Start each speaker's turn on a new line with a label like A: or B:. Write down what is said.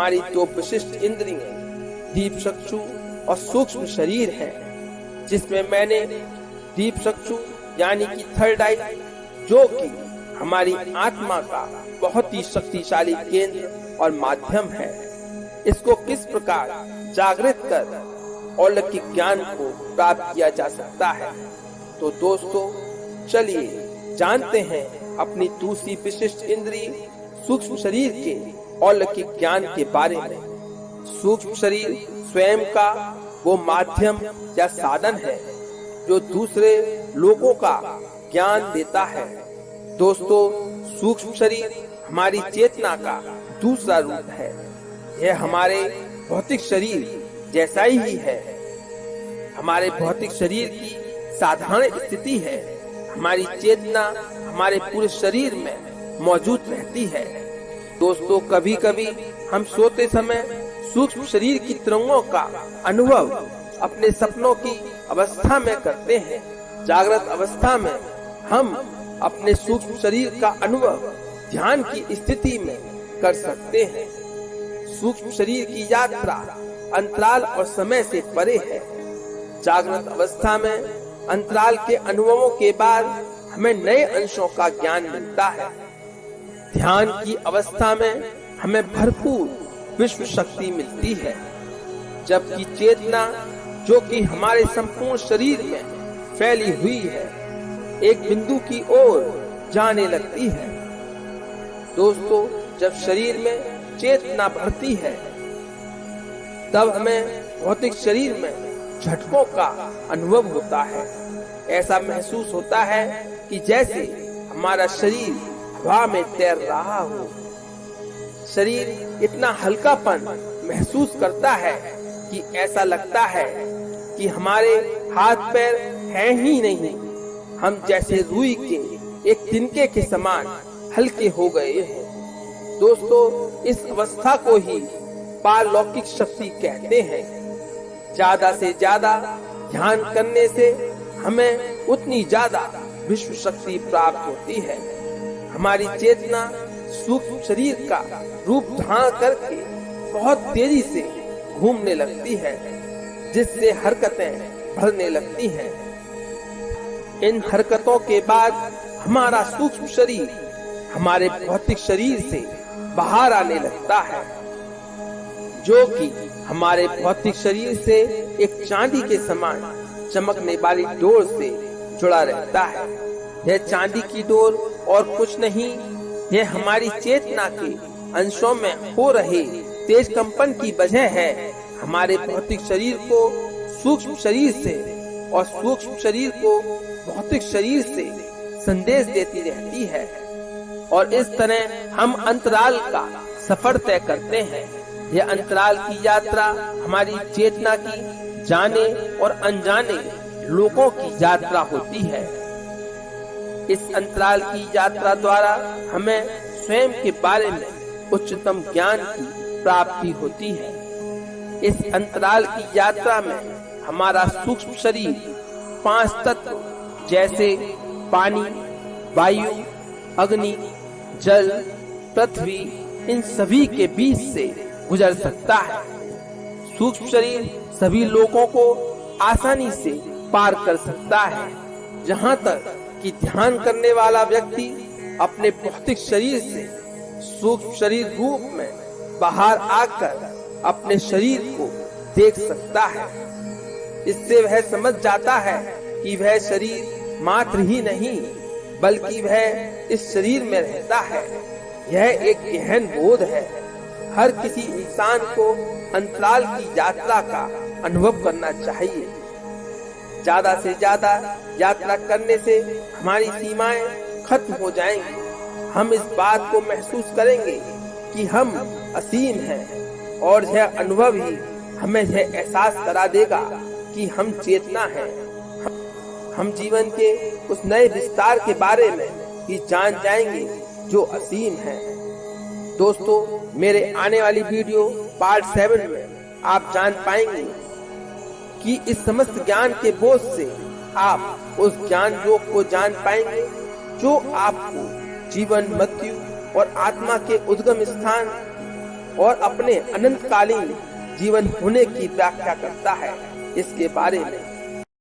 A: हमारी दो विशिष्ट इंद्रियां दीप चक्षु और सूक्ष्म शरीर है, जिसमें मैंने दीप चक्षु यानी कि थर्ड आई, जो कि हमारी आत्मा का बहुत ही शक्तिशाली केंद्र और माध्यम है, इसको किस प्रकार जागृत कर अलौकिक ज्ञान को प्राप्त किया जा सकता है। तो दोस्तों चलिए जानते हैं अपनी दूसरी विशिष्ट इंद्रिय सूक्ष्म शरीर के अलौकिक ज्ञान के बारे में। सूक्ष्म शरीर स्वयं का वो माध्यम या साधन है जो दूसरे लोगों का ज्ञान देता है। दोस्तों सूक्ष्म शरीर हमारी चेतना का दूसरा रूप है। यह हमारे भौतिक शरीर जैसा ही है। हमारे भौतिक शरीर की साधारण स्थिति है, हमारी चेतना हमारे पूरे शरीर में मौजूद रहती है। दोस्तों कभी कभी हम सोते समय सूक्ष्म शरीर की तरंगों का अनुभव अपने सपनों की अवस्था में करते हैं। जागृत अवस्था में हम अपने सूक्ष्म शरीर का अनुभव ध्यान की स्थिति में कर सकते हैं। सूक्ष्म शरीर की यात्रा अंतराल और समय से परे है। जागृत अवस्था में अंतराल के अनुभवों के बाद हमें नए अंशों का ज्ञान मिलता है। ध्यान की अवस्था में हमें भरपूर विश्व शक्ति मिलती है, जबकि चेतना जो कि हमारे संपूर्ण शरीर में फैली हुई है एक बिंदु की ओर जाने लगती है। दोस्तों जब शरीर में चेतना बढ़ती है तब हमें भौतिक शरीर में झटकों का अनुभव होता है। ऐसा महसूस होता है कि जैसे हमारा शरीर हवा में तैर रहा हो। शरीर इतना हल्कापन महसूस करता है कि ऐसा लगता है कि हमारे हाथ पैर हैं ही नहीं। हम जैसे रुई के एक तिनके के समान हल्के हो गए हैं। दोस्तों इस अवस्था को ही पारलौकिक शक्ति कहते हैं। ज्यादा से ज्यादा ध्यान करने से हमें उतनी ज्यादा विश्व शक्ति प्राप्त होती है। हमारी चेतना सूक्ष्म शरीर का रूप धारण करके बहुत तेजी से घूमने लगती है, जिससे हरकतें बढ़ने लगती हैं। इन हरकतों के बाद हमारा सूक्ष्म शरीर हमारे भौतिक शरीर से बाहर आने लगता है, जो कि हमारे भौतिक शरीर से एक चांदी के समान चमकने वाली डोर से जुड़ा रहता है। यह चांदी की डोर और कुछ नहीं, यह हमारी चेतना के अंशों में हो रहे तेज कंपन की वजह है। हमारे भौतिक शरीर को सूक्ष्म शरीर से और सूक्ष्म शरीर को भौतिक शरीर से संदेश देती रहती है, और इस तरह हम अंतराल का सफर तय करते हैं। यह अंतराल की यात्रा हमारी चेतना की जाने और अनजाने लोगों की यात्रा होती है। इस अंतराल की यात्रा द्वारा हमें स्वयं के बारे में उच्चतम ज्ञान की प्राप्ति होती है। इस अंतराल की यात्रा में हमारा सूक्ष्म शरीर 5 तत्व जैसे पानी, वायु, अग्नि, जल, पृथ्वी, इन सभी के बीच से गुजर सकता है। सूक्ष्म शरीर सभी लोगों को आसानी से पार कर सकता है, जहाँ तक कि ध्यान करने वाला व्यक्ति अपने भौतिक शरीर से सूक्ष्म शरीर रूप में बाहर आकर अपने शरीर को देख सकता है। इससे वह समझ जाता है कि वह शरीर मात्र ही नहीं बल्कि वह इस शरीर में रहता है। यह एक गहन बोध है। हर किसी इंसान को अंतराल की यात्रा का अनुभव करना चाहिए। ज्यादा से ज्यादा यात्रा करने से हमारी सीमाएं खत्म हो जाएंगी। हम इस बात को महसूस करेंगे कि हम असीम हैं, और यह अनुभव ही हमें यह एहसास करा देगा कि हम चेतना हैं। हम जीवन के उस नए विस्तार के बारे में भी जान जाएंगे जो असीम है। दोस्तों मेरे आने वाली वीडियो पार्ट 7 में आप जान पाएंगे कि इस समस्त ज्ञान के बोझ से आप उस ज्ञान योग को जान पाएंगे जो आपको जीवन, मृत्यु और आत्मा के उद्गम स्थान और अपने अनंतकालीन जीवन होने की व्याख्या करता है। इसके बारे में